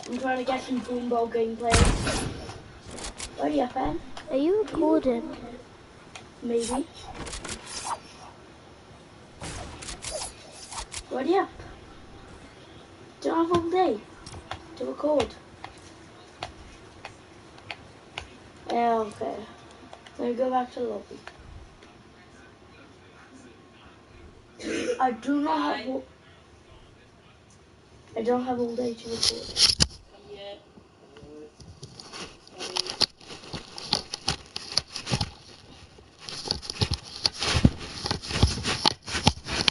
I'm trying to get some Boombow gameplay. Where are you, Ben? Are you recording? Maybe. Ready up. Don't have all day to record. Yeah, okay. Let me go back to the lobby. I don't have all day to record.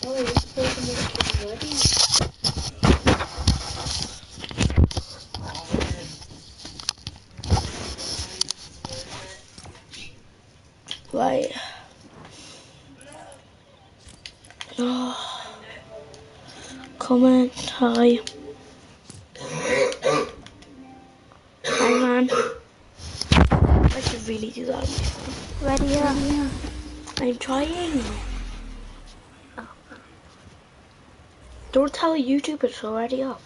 Oh, this person is ready. Right. Oh. Comment, hi. Hi, man. I should really do that on my phone. Ready up. Yeah. I'm trying. Oh. Don't tell a YouTuber it's already up.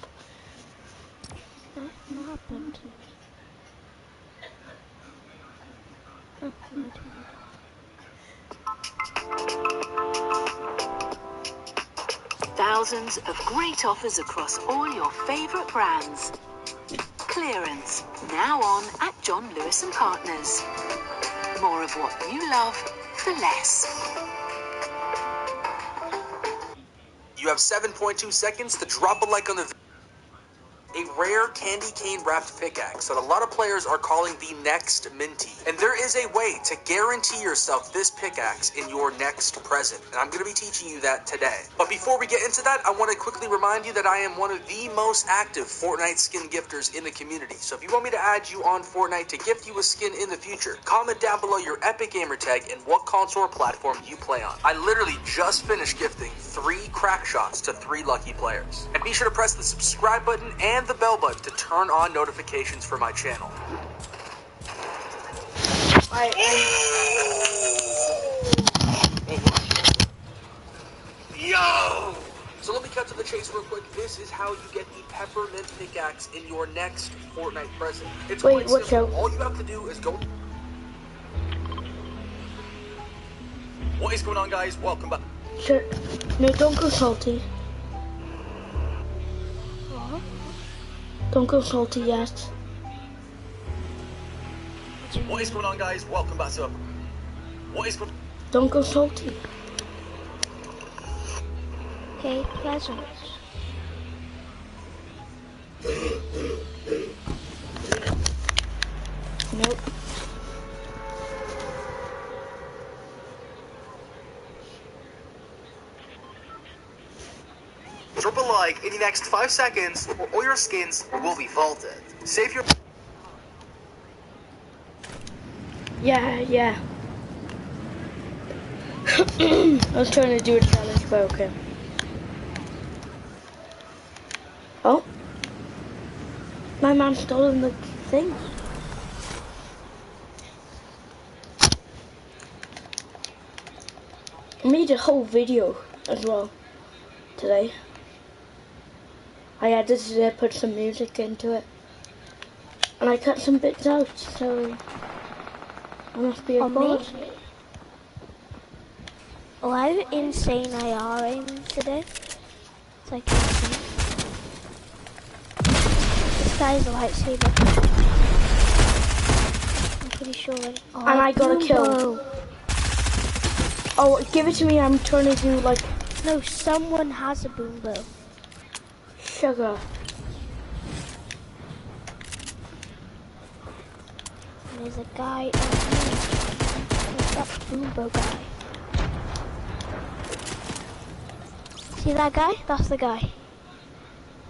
What happened? Oh, Thousands of great offers across all your favourite brands. Clearance, now on at John Lewis & Partners. More of what you love for less. You have 7.2 seconds to drop a like on the video. A rare candy cane wrapped pickaxe that a lot of players are calling the next minty. And there is a way to guarantee yourself this pickaxe in your next present. And I'm going to be teaching you that today. But before we get into that, I want to quickly remind you that I am one of the most active Fortnite skin gifters in the community. So if you want me to add you on Fortnite to gift you a skin in the future, comment down below your epic gamer tag and what console or platform you play on. I literally just finished gifting 3 crack shots to 3 lucky players. And be sure to press the subscribe button and the bell button to turn on notifications for my channel. Yo! So let me cut to the chase real quick. This is how you get the peppermint pickaxe in your next Fortnite present. It's quite simple. All you have to do is go... What is going on, guys? Welcome back. Sure. No, don't go salty. What? Don't go salty yet. What is going on, guys? Welcome back to... What is going... Don't go salty. Okay, pleasant. Nope. Drop a like in the next 5 seconds or all your skins will be vaulted. Save your... Yeah. I was trying to do a challenge, but okay. Oh. My man stolen the thing. I made a whole video as well today. I edited it, put some music into it. And I cut some bits out, so I must be a god. Oh, I have insane IR aim today. It's like insane. This guy's a lightsaber. I'm pretty sure. Oh, and I got a kill. Oh, give it to me. I'm trying to do like... No, someone has a Boombow. Sugar. And there's a guy on here. There's that Boombow guy. See that guy? That's the guy.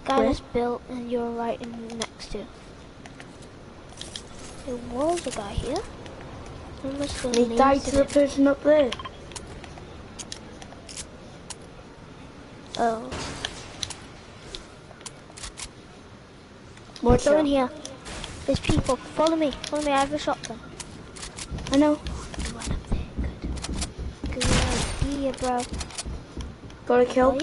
Guy that's built and you're right in next to. There was a guy here. He died to the person up there. Oh. What's Go in here. There's people. Follow me. Follow me. I have a shotgun. I know. You went up there. Good. Good idea, bro. Got a kill.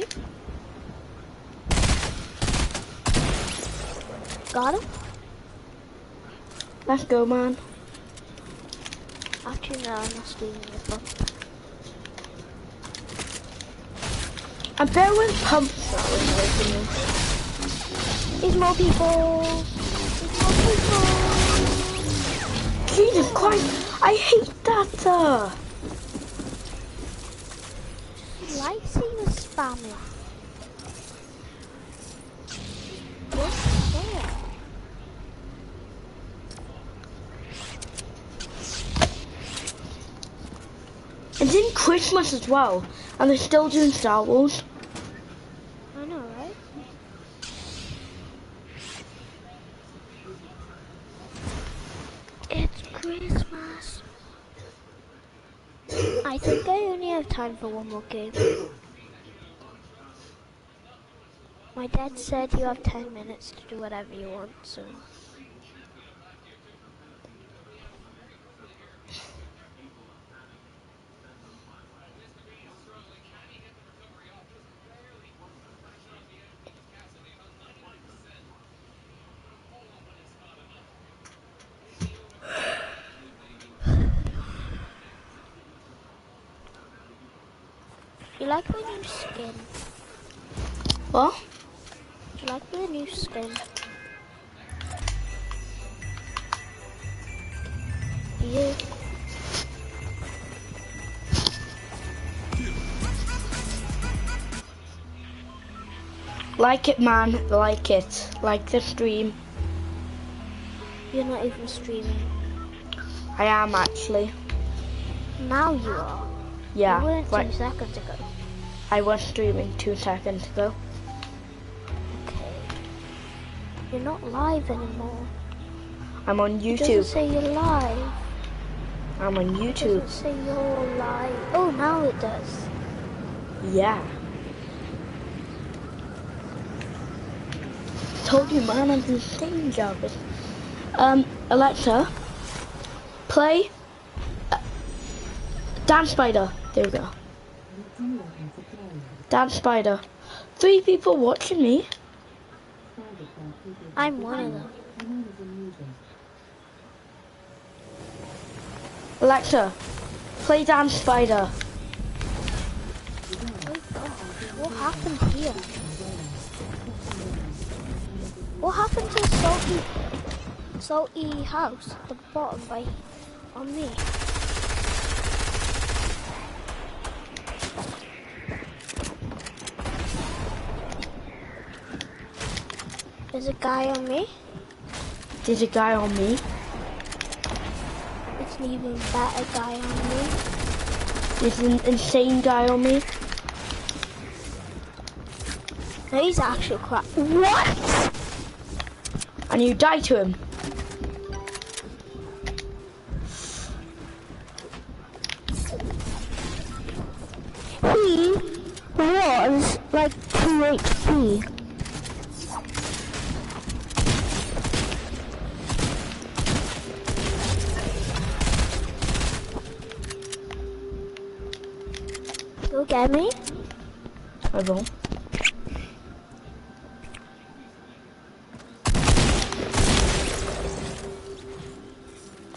Got him? Let's go, man. Actually, no, I'm not stealing it, but I bet with pumps that was making them. there's more people. There's more people. Jesus Christ, I hate that. Lightsaber spamming. What's there? It's in Christmas as well, and they're still doing Star Wars. I know, right? It's Christmas. I think I only have time for one more game. My dad said you have 10 minutes to do whatever you want, so... You like my new skin? What? You like my new skin? You? Like it, man. Like it. Like the stream. You're not even streaming. I am actually. Now you are. Yeah. You weren't Right. 2 seconds ago. I was streaming 2 seconds ago. Okay. You're not live anymore. I'm on It YouTube. doesn't say you're live. I'm on It YouTube. doesn't say you're live. Oh, now it does. Yeah. Told you, man. I'm insane, Jarvis. Alexa, play Dance Spider. There we go. Dance Spider. 3 people watching me. I'm one of them. Alexa, play Dance Spider. Oh gosh, what happened here? What happened to the salty house at the bottom by on me? There's a guy on me. There's a guy on me. It's an even better guy on me. There's an insane guy on me. No, he's actually crap. What? And you die to him. He was like 2 HP. Go get me. I will.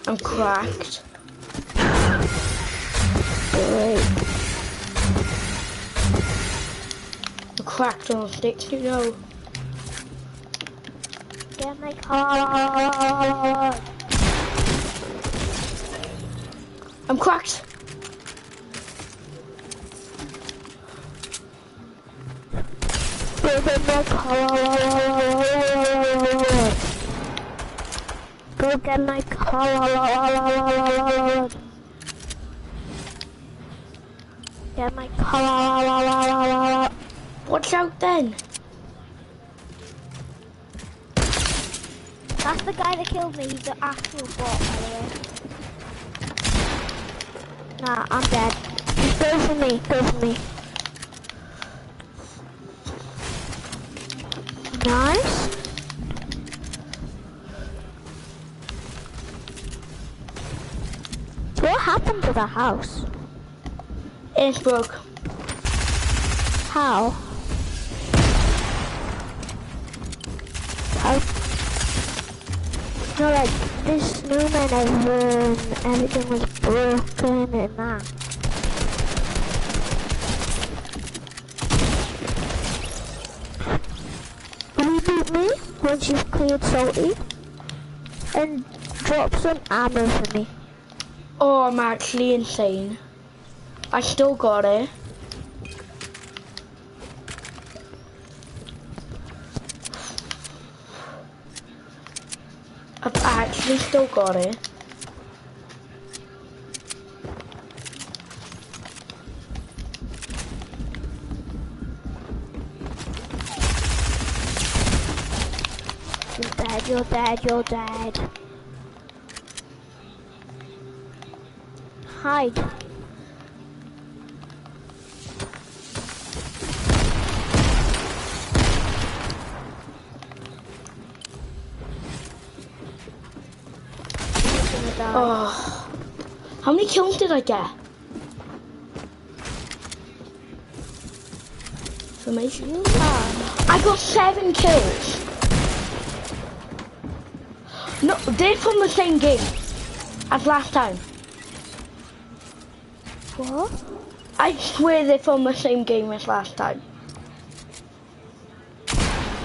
I'm cracked. Great. I'm cracked on sticks, you know. Get my car. I'm cracked. Get my car. Go get my car. Get my car. Watch out then. That's the guy that killed me. He's the actual bot, by the way. Nah, I'm dead. Go for me. Go for me. Nice. What happened to the house? It's broke. How? How? No, like, this snowman everything was broken and that. Reboot me once you've cleared Salty and drop some ammo for me. Oh, I'm actually insane. I still got it. I've actually still got it. You're dead, you're dead, you're dead. Hide. Oh, how many kills did I get? Information. I got 7 kills. No, they're from the same game as last time. What? I swear they're from the same game as last time.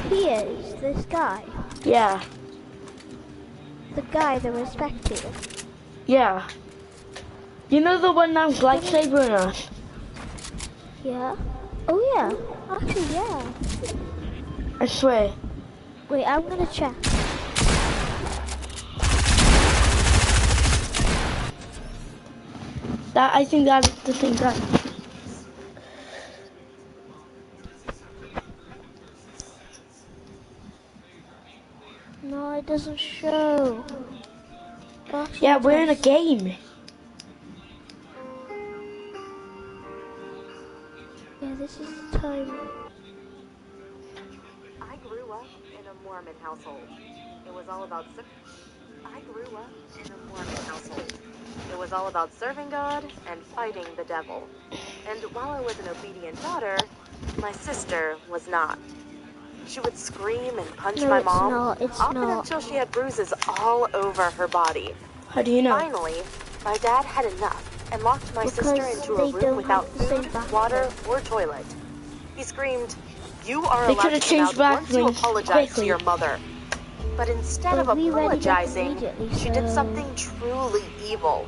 He is, this guy. Yeah. The guy that was spectating. Yeah. You know the one that was lightsabering us? Yeah. Oh yeah. Actually, yeah. I swear. Wait, I'm gonna check. I think that's the same guy. No, it doesn't show. Yeah, we're in a game. Yeah, this is the time. I grew up in a Mormon household. It was all about It was all about serving God and fighting the devil. And while I was an obedient daughter, my sister was not. She would scream and punch my mom, often until she had bruises all over her body. How do you know? Finally, my dad had enough and locked my sister into a room without food, water, or toilet. He screamed, "You are allowed to come out once you apologize to your mother." But instead of apologizing, she did something truly evil.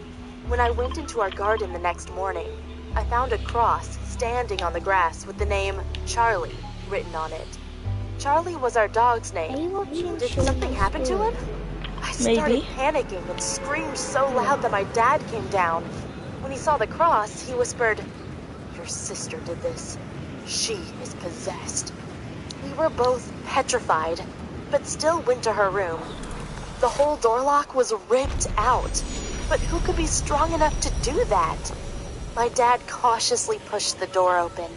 When I went into our garden the next morning, I found a cross standing on the grass with the name Charlie written on it. Charlie was our dog's name. Did something happen to him? I started panicking and screamed so loud that my dad came down. When he saw the cross, he whispered, "Your sister did this. She is possessed." We were both petrified, but still went to her room. The whole door lock was ripped out, but who could be strong enough to do that? My dad cautiously pushed the door open,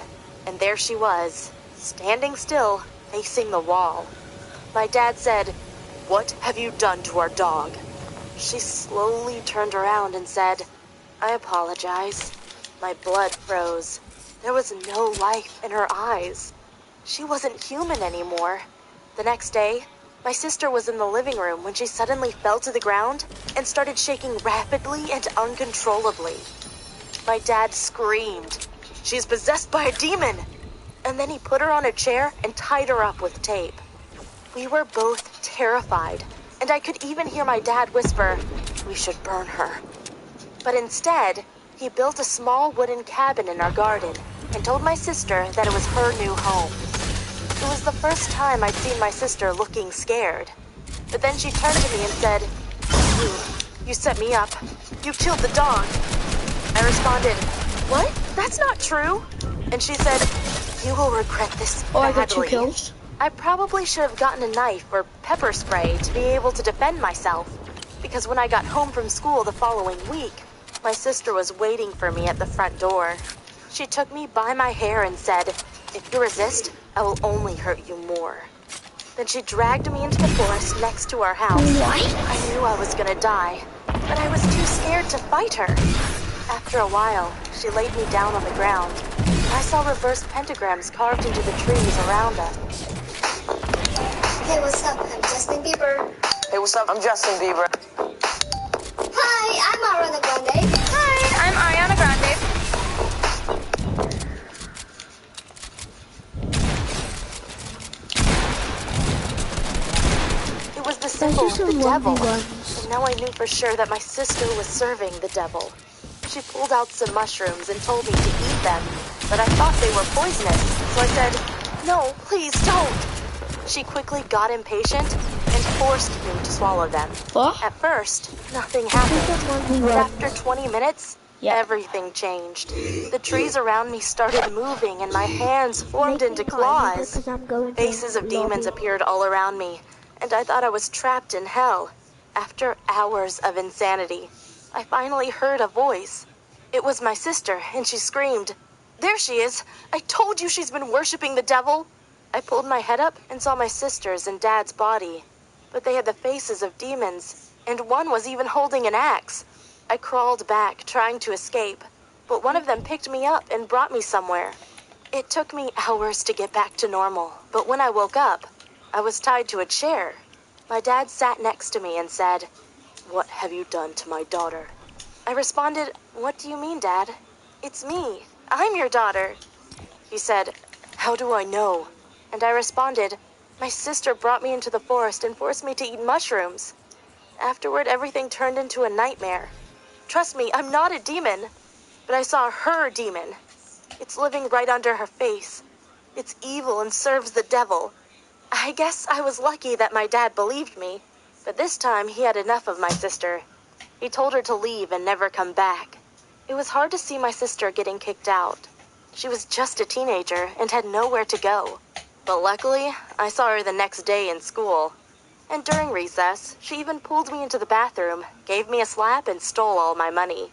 and there she was, standing still, facing the wall. My dad said, "What have you done to our dog?" She slowly turned around and said, "I apologize." My blood froze. There was no life in her eyes. She wasn't human anymore. The next day, my sister was in the living room when she suddenly fell to the ground and started shaking rapidly and uncontrollably. My dad screamed, "She's possessed by a demon!" And then he put her on a chair and tied her up with tape. We were both terrified, and I could even hear my dad whisper, "We should burn her." But instead, he built a small wooden cabin in our garden and told my sister that it was her new home. It was the first time I'd seen my sister looking scared. But then she turned to me and said, You set me up. You killed the dog." I responded, "What? That's not true." And she said, "You will regret this badly." Oh, I got 2 kills. I probably should have gotten a knife or pepper spray to be able to defend myself, because when I got home from school the following week, my sister was waiting for me at the front door. She took me by my hair and said, "If you resist, I will only hurt you more." Then she dragged me into the forest next to our house. I knew I was gonna die, but I was too scared to fight her. After a while, she laid me down on the ground. I saw reverse pentagrams carved into the trees around us. Hey, what's up? I'm Justin Bieber. Hey, what's up? I'm Justin Bieber. Hi, I'm Ariana Grande. Hi, I'm Ariana Grande. It was the symbol of the devil. Ones. And now I knew for sure that my sister was serving the devil. She pulled out some mushrooms and told me to eat them, but I thought they were poisonous, so I said, "No, please don't." She quickly got impatient and forced me to swallow them. What? At first, nothing happened, but after 20 minutes, everything changed. The trees around me started moving and my hands formed into claws. Faces of demons appeared all around me, and I thought I was trapped in hell. After hours of insanity, I finally heard a voice. It was my sister, and she screamed, "There she is! I told you she's been worshipping the devil!" I pulled my head up and saw my sister's and Dad's body, but they had the faces of demons, and one was even holding an axe. I crawled back, trying to escape, but one of them picked me up and brought me somewhere. It took me hours to get back to normal, but when I woke up, I was tied to a chair. My dad sat next to me and said, "What have you done to my daughter?" I responded, "What do you mean, Dad? It's me. I'm your daughter." He said, "How do I know?" And I responded, "My sister brought me into the forest and forced me to eat mushrooms." Afterward, everything turned into a nightmare. Trust me, I'm not a demon, but I saw her demon. It's living right under her face. It's evil and serves the devil. I guess I was lucky that my dad believed me, but this time he had enough of my sister. He told her to leave and never come back. It was hard to see my sister getting kicked out. She was just a teenager and had nowhere to go. But luckily, I saw her the next day in school. And during recess, she even pulled me into the bathroom, gave me a slap, and stole all my money.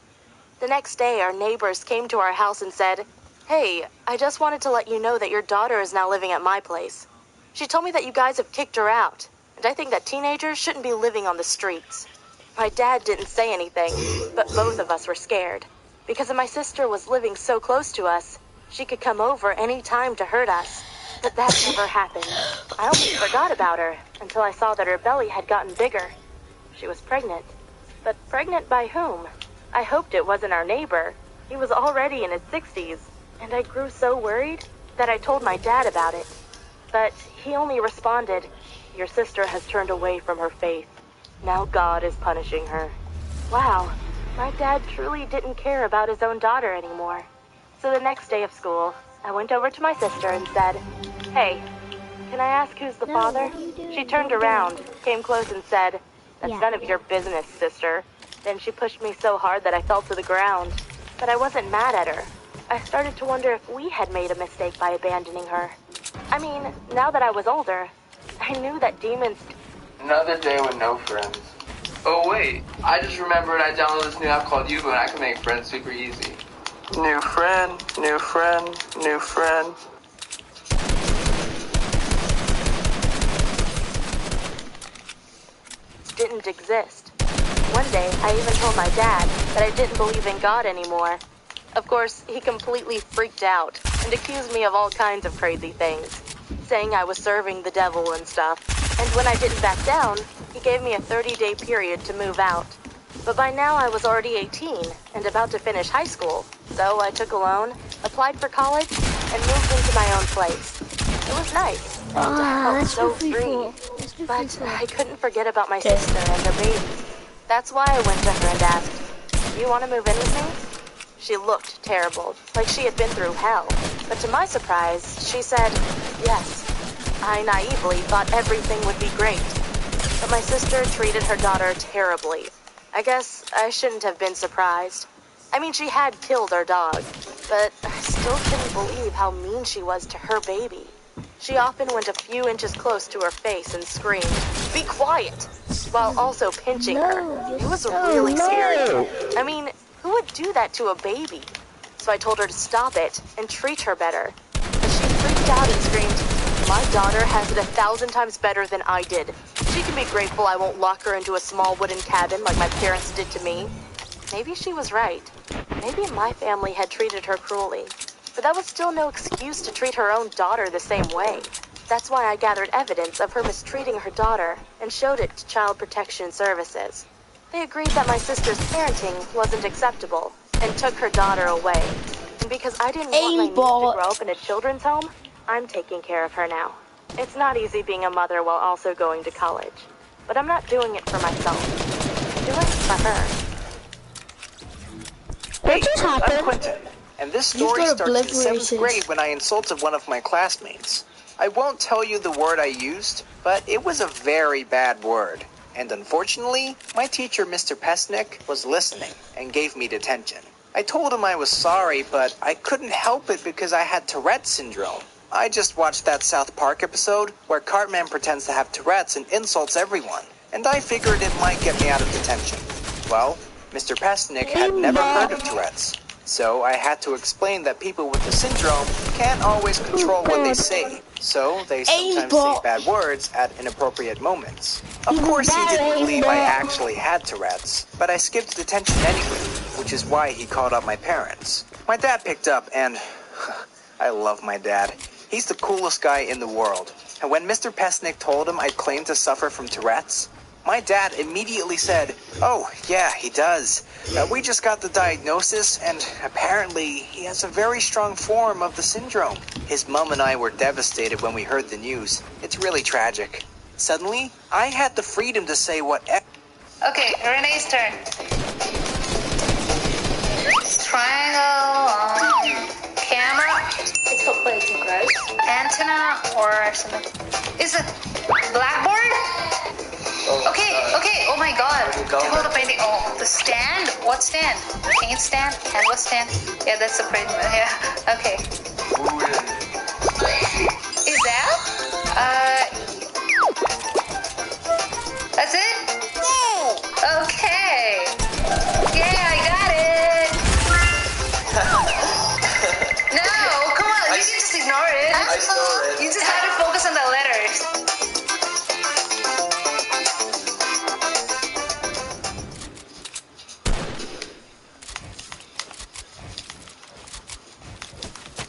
The next day, our neighbors came to our house and said, "Hey, I just wanted to let you know that your daughter is now living at my place. She told me that you guys have kicked her out, and I think that teenagers shouldn't be living on the streets." My dad didn't say anything, but both of us were scared. Because my sister was living so close to us, she could come over any time to hurt us. But that never happened. I almost forgot about her until I saw that her belly had gotten bigger. She was pregnant. But pregnant by whom? I hoped it wasn't our neighbor. He was already in his 60s, and I grew so worried that I told my dad about it. But he only responded, "Your sister has turned away from her faith. Now God is punishing her." Wow, my dad truly didn't care about his own daughter anymore. So the next day of school, I went over to my sister and said, "Hey, can I ask who's the father?" She turned around, came close and said, "That's none of your business, sister." Then she pushed me so hard that I fell to the ground. But I wasn't mad at her. I started to wonder if we had made a mistake by abandoning her. I mean, now that I was older, I knew that demons... Another day with no friends. Oh wait, I just remembered I downloaded this new app called Yubo and I can make friends super easy. New friend, new friend, new friend. Didn't exist. One day, I even told my dad that I didn't believe in God anymore. Of course, he completely freaked out and accused me of all kinds of crazy things, saying I was serving the devil and stuff. And when I didn't back down, he gave me a 30-day period to move out. But by now I was already 18 and about to finish high school, so I took a loan, applied for college, and moved into my own place. It was nice, and I felt so free. But I couldn't forget about my sister and her baby. That's why I went to her and asked, "Do you want to move in with me?" She looked terrible, like she had been through hell. But to my surprise, she said, yes. I naively thought everything would be great. But my sister treated her daughter terribly. I guess I shouldn't have been surprised. I mean, she had killed our dog, but I still couldn't believe how mean she was to her baby. She often went a few inches close to her face and screamed, "Be quiet!" while also pinching her. It was really scary. I mean, who would do that to a baby? So I told her to stop it and treat her better. But she freaked out and screamed, "My daughter has it 1,000 times better than I did. She can be grateful I won't lock her into a small wooden cabin like my parents did to me." Maybe she was right. Maybe my family had treated her cruelly. But that was still no excuse to treat her own daughter the same way. That's why I gathered evidence of her mistreating her daughter and showed it to Child Protection Services. They agreed that my sister's parenting wasn't acceptable and took her daughter away. And because I didn't want my niece to grow up in a children's home, I'm taking care of her now. It's not easy being a mother while also going to college. But I'm not doing it for myself. I'm doing it for her. What just I'm happened? Quentin, and this story starts in 7th grade when I insulted one of my classmates. I won't tell you the word I used, but it was a very bad word. And unfortunately, my teacher, Mr. Pesnick, was listening and gave me detention. I told him I was sorry, but I couldn't help it because I had Tourette's syndrome. I just watched that South Park episode where Cartman pretends to have Tourette's and insults everyone, and I figured it might get me out of detention. Well, Mr. Pesnick had never heard of Tourette's, so I had to explain that people with the syndrome can't always control what they say, so they sometimes say bad words at inappropriate moments. Of course, he didn't believe I actually had Tourette's, but I skipped detention anyway, which is why he called up my parents. My dad picked up, and I love my dad. He's the coolest guy in the world. And when Mr. Pesnick told him I claimed to suffer from Tourette's, my dad immediately said, "Oh, yeah, he does. We just got the diagnosis, and apparently he has a very strong form of the syndrome." His mom and I were devastated when we heard the news. It's really tragic. Suddenly, I had the freedom to say whatever. Okay, Renee's turn. Triangle, camera. It's for placing, right? Antenna or something. Is it blackboard? Okay, oh my god. Hold the painting. Oh, the stand? What stand? Paint stand? Canvas stand? Yeah, that's the print. Yeah, okay. Is that? That's it? Okay. Yeah, I got it. No, come on. You can just ignore it. I saw it. You just have to focus on the letters.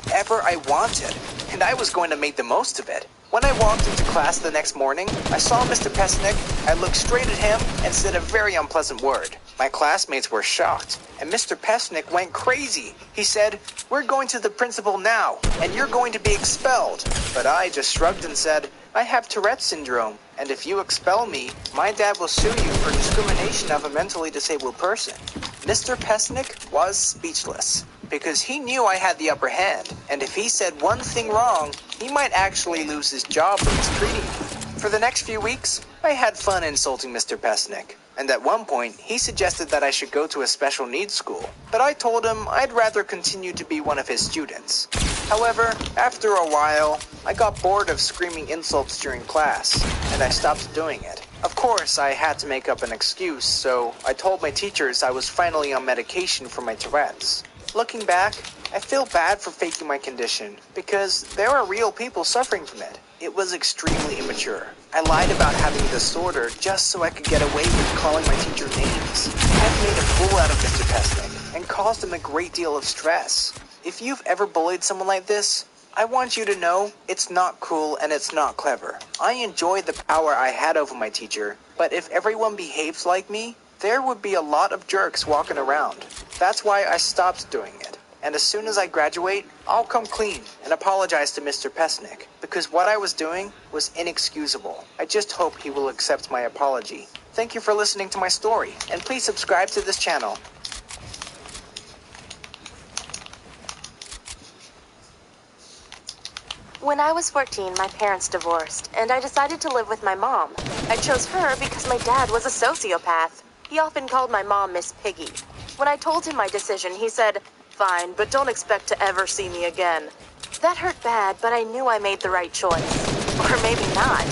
Whatever I wanted, and I was going to make the most of it. When I walked into class the next morning, I saw Mr. Pesnick, I looked straight at him, and said a very unpleasant word. My classmates were shocked, and Mr. Pesnick went crazy. He said, "We're going to the principal now, and you're going to be expelled." But I just shrugged and said, "I have Tourette's syndrome, and if you expel me, my dad will sue you for discrimination of a mentally disabled person." Mr. Pesnick was speechless, because he knew I had the upper hand, and if he said one thing wrong, he might actually lose his job for mistreating me. For the next few weeks, I had fun insulting Mr. Pesnick, and at one point, he suggested that I should go to a special needs school, but I told him I'd rather continue to be one of his students. However, after a while, I got bored of screaming insults during class, and I stopped doing it. Of course, I had to make up an excuse, so I told my teachers I was finally on medication for my Tourette's. Looking back, I feel bad for faking my condition, because there are real people suffering from it. It was extremely immature. I lied about having a disorder just so I could get away with calling my teacher names. I've made a fool out of Mr. Pesnick and caused him a great deal of stress. If you've ever bullied someone like this, I want you to know it's not cool and it's not clever. I enjoyed the power I had over my teacher, but if everyone behaves like me, there would be a lot of jerks walking around. That's why I stopped doing it. And as soon as I graduate, I'll come clean and apologize to Mr. Pesnick, because what I was doing was inexcusable. I just hope he will accept my apology. Thank you for listening to my story, and please subscribe to this channel. When I was 14, my parents divorced, and I decided to live with my mom. I chose her because my dad was a sociopath. He often called my mom Miss Piggy. When I told him my decision, he said, "Fine, but don't expect to ever see me again." That hurt bad, but I knew I made the right choice. Or maybe not.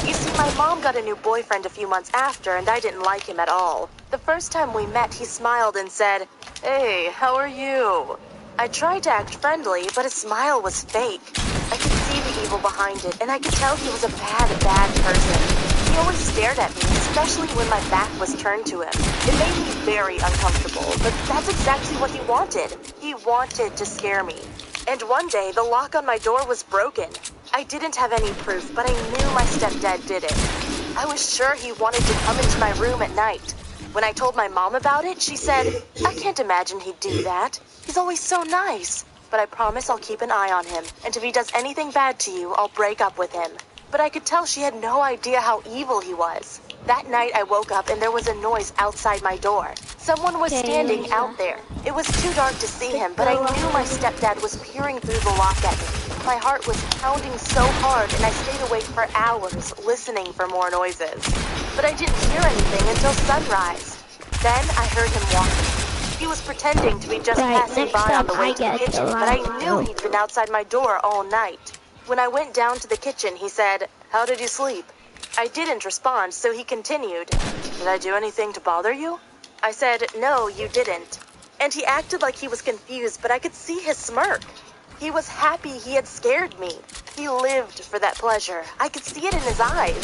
You see, my mom got a new boyfriend a few months after, and I didn't like him at all. The first time we met, he smiled and said, "Hey, how are you?" I tried to act friendly, but his smile was fake. I could see the evil behind it, and I could tell he was a bad person. He always stared at me, especially when my back was turned to him. It made me very uncomfortable, but that's exactly what he wanted. He wanted to scare me. And one day, the lock on my door was broken. I didn't have any proof, but I knew my stepdad did it. I was sure he wanted to come into my room at night. When I told my mom about it, she said, I can't imagine he'd do that. He's always so nice. But I promise I'll keep an eye on him, and if he does anything bad to you, I'll break up with him. But I could tell she had no idea how evil he was. That night I woke up and there was a noise outside my door. Someone was standing out there. It was too dark to see him, but I knew my stepdad was peering through the lock at me. My heart was pounding so hard and I stayed awake for hours listening for more noises. But I didn't hear anything until sunrise. Then I heard him walking. He was pretending to be just passing by on the way to the kitchen, but I knew he'd been outside my door all night. When I went down to the kitchen, he said, "How did you sleep?" I didn't respond, so he continued, "Did I do anything to bother you?" I said, "No, you didn't." And he acted like he was confused, but I could see his smirk. He was happy he had scared me. He lived for that pleasure. I could see it in his eyes.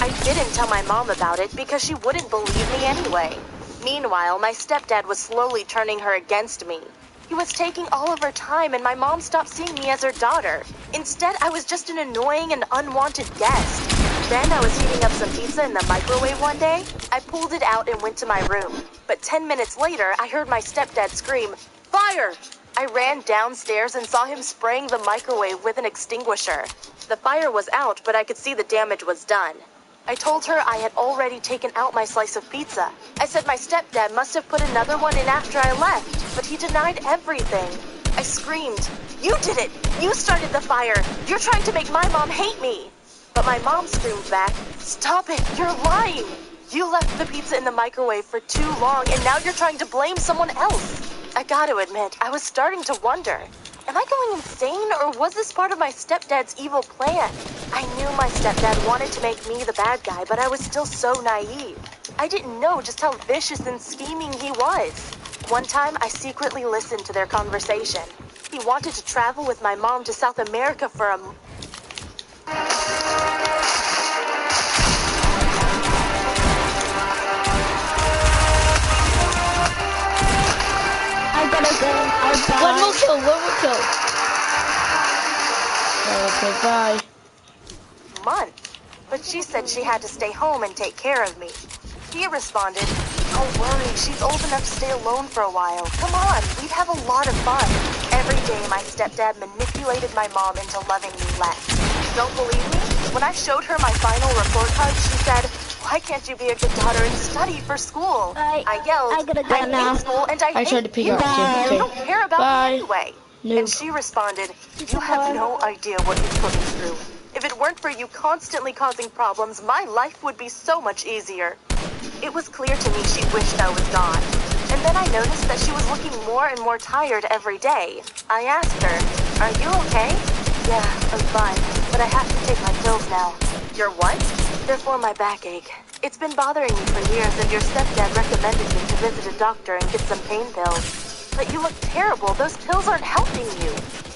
I didn't tell my mom about it because she wouldn't believe me anyway. Meanwhile, my stepdad was slowly turning her against me. He was taking all of her time and my mom stopped seeing me as her daughter. Instead, I was just an annoying and unwanted guest. Then I was heating up some pizza in the microwave one day. I pulled it out and went to my room. But 10 minutes later, I heard my stepdad scream, "Fire!" I ran downstairs and saw him spraying the microwave with an extinguisher. The fire was out, but I could see the damage was done. I told her I had already taken out my slice of pizza. I said my stepdad must have put another one in after I left, but he denied everything. I screamed, "You did it! You started the fire! You're trying to make my mom hate me!" But my mom screamed back, "Stop it! You're lying! You left the pizza in the microwave for too long and now you're trying to blame someone else." I gotta admit, I was starting to wonder, am I going insane or was this part of my stepdad's evil plan? I knew my stepdad wanted to make me the bad guy, but I was still so naive. I didn't know just how vicious and scheming he was. One time, I secretly listened to their conversation. He wanted to travel with my mom to South America for a One more kill. Okay, bye. month, but she said she had to stay home and take care of me. He responded, "Don't worry, she's old enough to stay alone for a while. Come on, we'd have a lot of fun." Every day, my stepdad manipulated my mom into loving me less. Don't believe me? When I showed her my final report card, she said, "Why can't you be a good daughter and study for school?" I yelled, I gotta go "I now. hate school and I I hate tried to pick you. up too. You Okay. don't care about Bye. me anyway." Nope. And she responded, "You have no idea what you put me through. If it weren't for you constantly causing problems, my life would be so much easier." It was clear to me she wished I was gone. And then I noticed that she was looking more and more tired every day. I asked her, "Are you okay?" "Yeah, I'm fine, but I have to take my pills now." "Your what?" "They're for my backache. It's been bothering me for years and your stepdad recommended me to visit a doctor and get some pain pills." "But you look terrible. Those pills aren't helping you."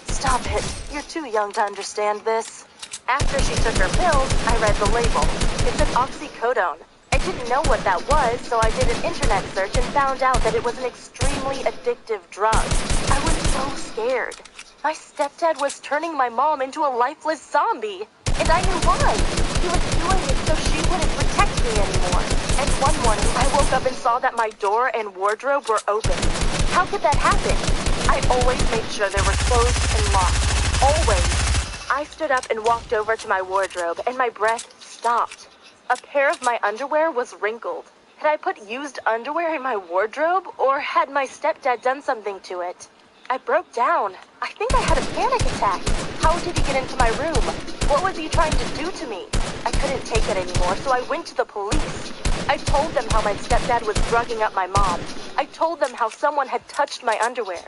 "Stop it. You're too young to understand this." After she took her pills, I read the label. It said oxycodone. I didn't know what that was, so I did an internet search and found out that it was an extremely addictive drug. I was so scared. My stepdad was turning my mom into a lifeless zombie, and I knew why. He was doing it so she wouldn't protect me anymore. And one morning, I woke up and saw that my door and wardrobe were open. How could that happen? I always made sure they were closed and locked. Always. I stood up and walked over to my wardrobe, and my breath stopped. A pair of my underwear was wrinkled. Had I put used underwear in my wardrobe, or had my stepdad done something to it? I broke down. I think I had a panic attack. How did he get into my room? What was he trying to do to me? I couldn't take it anymore, so I went to the police. I told them how my stepdad was drugging up my mom. I told them how someone had touched my underwear.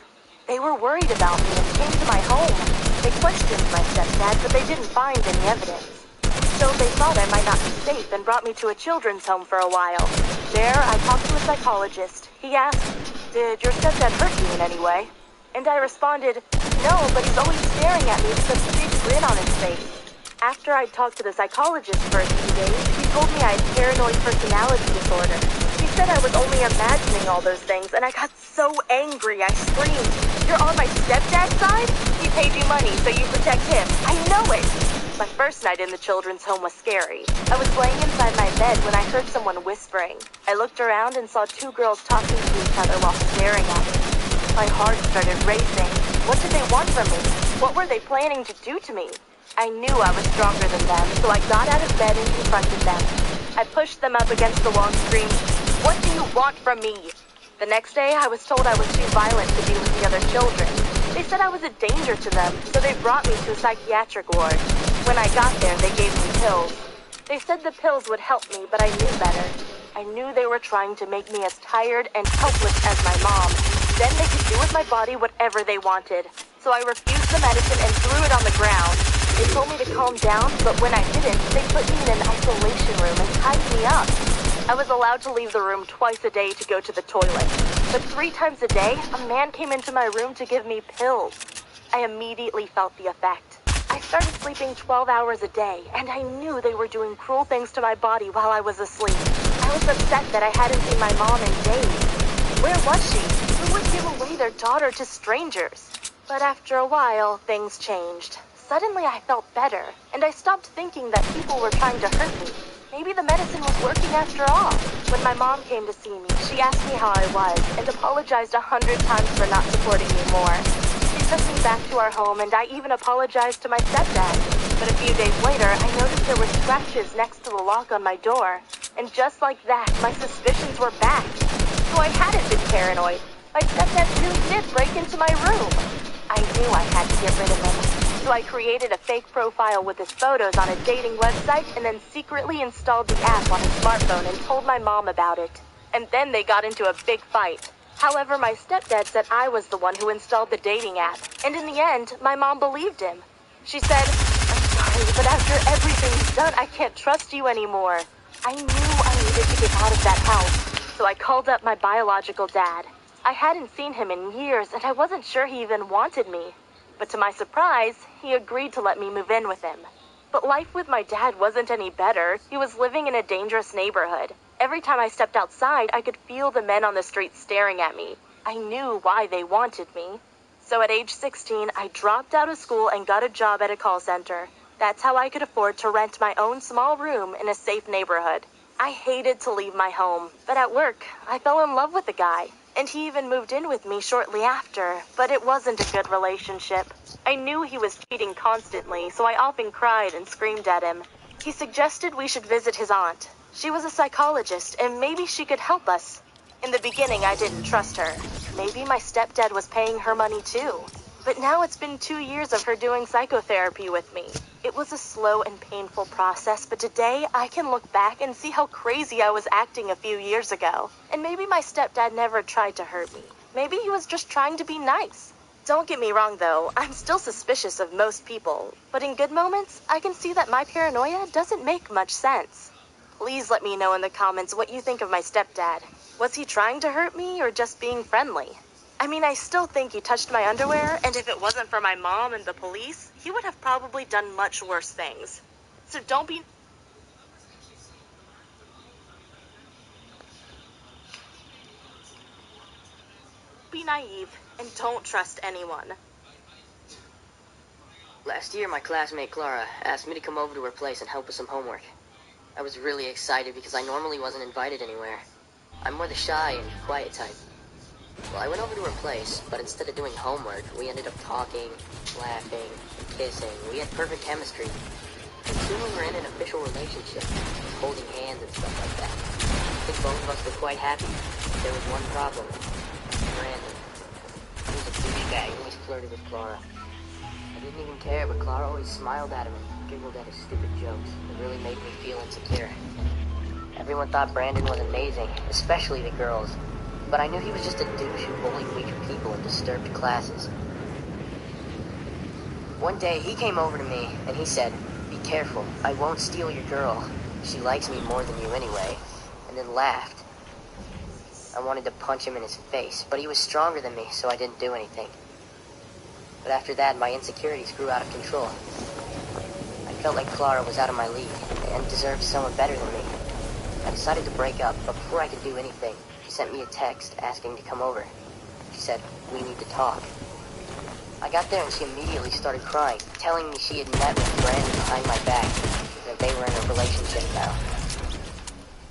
They were worried about me and came to my home. They questioned my stepdad, but they didn't find any evidence. So they thought I might not be safe and brought me to a children's home for a while. There, I talked to a psychologist. He asked, "Did your stepdad hurt you in any way?" And I responded, "No, but he's always staring at me with a big grin on his face." After I'd talked to the psychologist for a few days, he told me I had paranoid personality disorder. He said I was only imagining all those things, and I got so angry I screamed, "You're on my stepdad's side? He paid you money so you protect him. I know it." My first night in the children's home was scary. I was laying inside my bed when I heard someone whispering. I looked around and saw two girls talking to each other while staring at me. My heart started racing. What did they want from me? What were they planning to do to me? I knew I was stronger than them, so I got out of bed and confronted them. I pushed them up against the wall and screamed, "What do you want from me?" The next day, I was told I was too violent to be with the other children. They said I was a danger to them, so they brought me to a psychiatric ward. When I got there, they gave me pills. They said the pills would help me, but I knew better. I knew they were trying to make me as tired and helpless as my mom. Then they could do with my body whatever they wanted. So I refused the medicine and threw it on the ground. They told me to calm down, but when I didn't, they put me in an isolation room and tied me up. I was allowed to leave the room twice a day to go to the toilet. But 3 times a day, a man came into my room to give me pills. I immediately felt the effect. I started sleeping 12 hours a day, and I knew they were doing cruel things to my body while I was asleep. I was upset that I hadn't seen my mom in days. Where was she? Who would give away their daughter to strangers? But after a while, things changed. Suddenly I felt better, and I stopped thinking that people were trying to hurt me. Maybe the medicine was working after all. When my mom came to see me, she asked me how I was and apologized 100 times for not supporting me more. She took me back to our home, and I even apologized to my stepdad. But a few days later, I noticed there were scratches next to the lock on my door. And just like that, my suspicions were back. So I hadn't been paranoid. My stepdad really did break into my room. I knew I had to get rid of him. So I created a fake profile with his photos on a dating website and then secretly installed the app on his smartphone and told my mom about it. And then they got into a big fight. However, my stepdad said I was the one who installed the dating app. And in the end, my mom believed him. She said, "I'm sorry, but after everything's done, I can't trust you anymore." I knew I needed to get out of that house. So I called up my biological dad. I hadn't seen him in years, and I wasn't sure he even wanted me. But to my surprise, he agreed to let me move in with him. But life with my dad wasn't any better. He was living in a dangerous neighborhood. Every time I stepped outside, I could feel the men on the street staring at me. I knew why they wanted me. So at age 16, I dropped out of school and got a job at a call center. That's how I could afford to rent my own small room in a safe neighborhood. I hated to leave my home, but at work, I fell in love with the guy. And he even moved in with me shortly after, but it wasn't a good relationship. I knew he was cheating constantly, so I often cried and screamed at him. He suggested we should visit his aunt. She was a psychologist, and maybe she could help us. In the beginning, I didn't trust her. Maybe my stepdad was paying her money too. But now it's been 2 years of her doing psychotherapy with me. It was a slow and painful process, but today I can look back and see how crazy I was acting a few years ago. And maybe my stepdad never tried to hurt me. Maybe he was just trying to be nice. Don't get me wrong though, I'm still suspicious of most people. But in good moments, I can see that my paranoia doesn't make much sense. Please let me know in the comments what you think of my stepdad. Was he trying to hurt me or just being friendly? I mean, I still think he touched my underwear, and if it wasn't for my mom and the police, he would have probably done much worse things. So don't be naive, and don't trust anyone. Last year, my classmate Clara asked me to come over to her place and help with some homework. I was really excited because I normally wasn't invited anywhere. I'm more the shy and quiet type. Well, I went over to her place, but instead of doing homework, we ended up talking, laughing, kissing. We had perfect chemistry. And soon we were in an official relationship, holding hands and stuff like that. I think both of us were quite happy. There was one problem. Brandon. He was a douchebag who always flirted with Clara. I didn't even care, but Clara always smiled at him and giggled at his stupid jokes. It really made me feel insecure. Everyone thought Brandon was amazing, especially the girls. But I knew he was just a douche who bullied weaker people and disturbed classes. One day, he came over to me, and he said, "Be careful, I won't steal your girl. She likes me more than you anyway," and then laughed. I wanted to punch him in his face, but he was stronger than me, so I didn't do anything. But after that, my insecurities grew out of control. I felt like Clara was out of my league, and deserved someone better than me. I decided to break up, but before I could do anything, she sent me a text asking to come over. She said, "We need to talk." I got there and she immediately started crying, telling me she had met with Brandon behind my back, and that they were in a relationship now.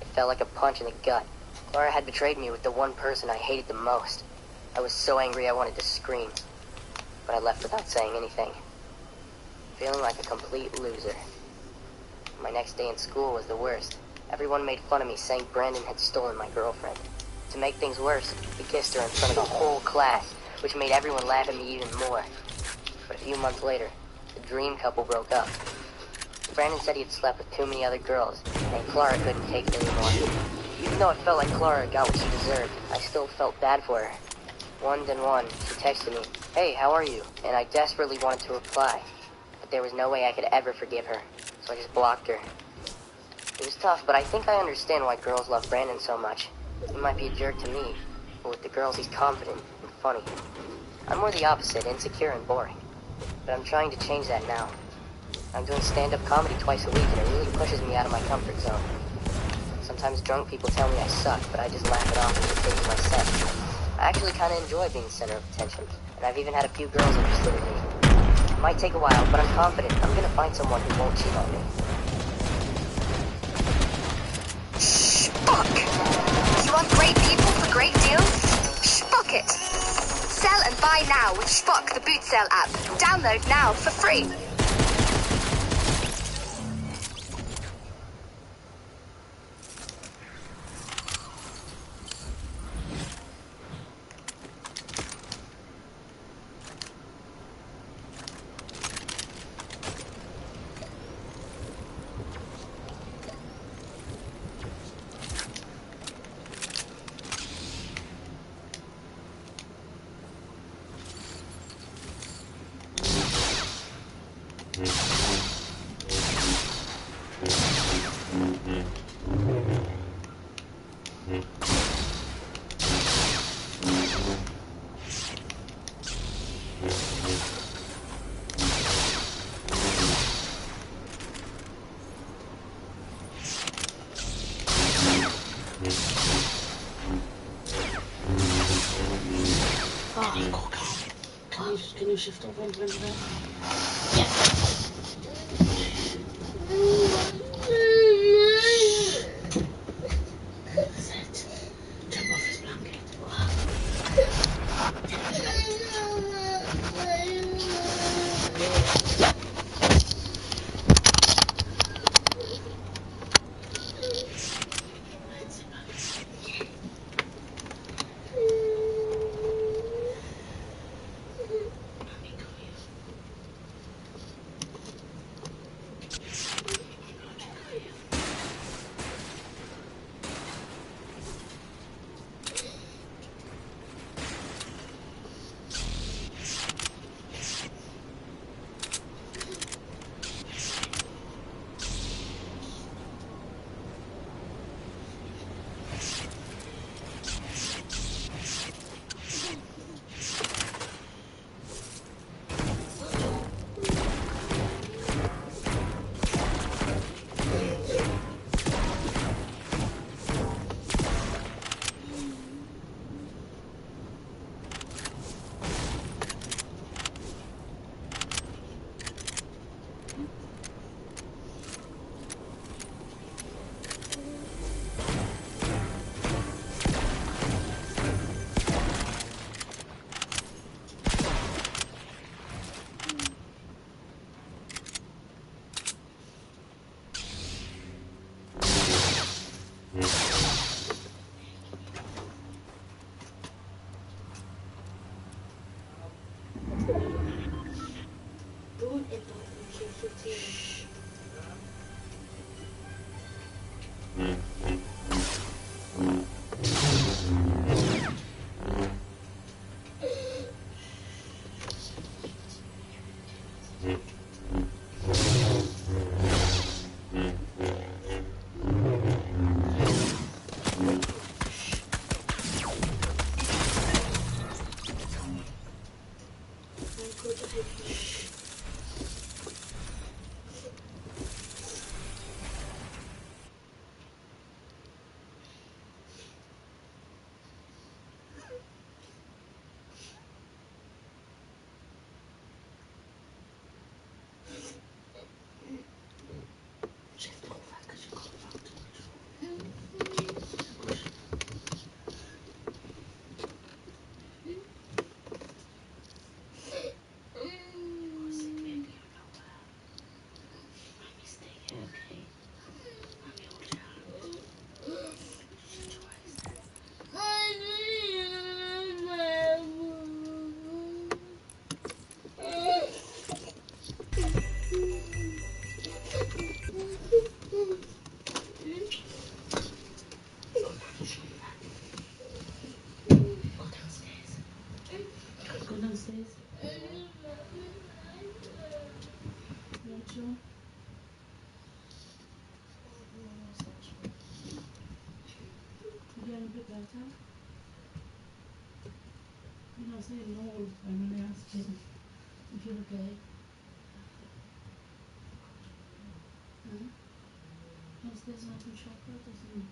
It felt like a punch in the gut. Clara had betrayed me with the one person I hated the most. I was so angry I wanted to scream, but I left without saying anything, feeling like a complete loser. My next day in school was the worst. Everyone made fun of me, saying Brandon had stolen my girlfriend. To make things worse, he kissed her in front of the whole class, which made everyone laugh at me even more. But a few months later, the dream couple broke up. Brandon said he had slept with too many other girls, and Clara couldn't take it anymore. Even though it felt like Clara got what she deserved, I still felt bad for her. One, she texted me, "Hey, how are you?" And I desperately wanted to reply, but there was no way I could ever forgive her, so I just blocked her. It was tough, but I think I understand why girls love Brandon so much. He might be a jerk to me, but with the girls he's confident and funny. I'm more the opposite, insecure and boring. But I'm trying to change that now. I'm doing stand-up comedy twice a week, and it really pushes me out of my comfort zone. Sometimes drunk people tell me I suck, but I just laugh it off and continue my set. I actually kind of enjoy being the center of attention, and I've even had a few girls interested in me. It might take a while, but I'm confident I'm gonna find someone who won't cheat on me. Shpuck! You want great people for great deals? Shpuck it! Sell and buy now with Shpuck, the boot sale app. Download now for free. Can you shift over and bring it up? Jump off his blanket. feel better? You know, say no all the time when I ask you. You feel okay? Huh? Downstairs not some chocolate or something?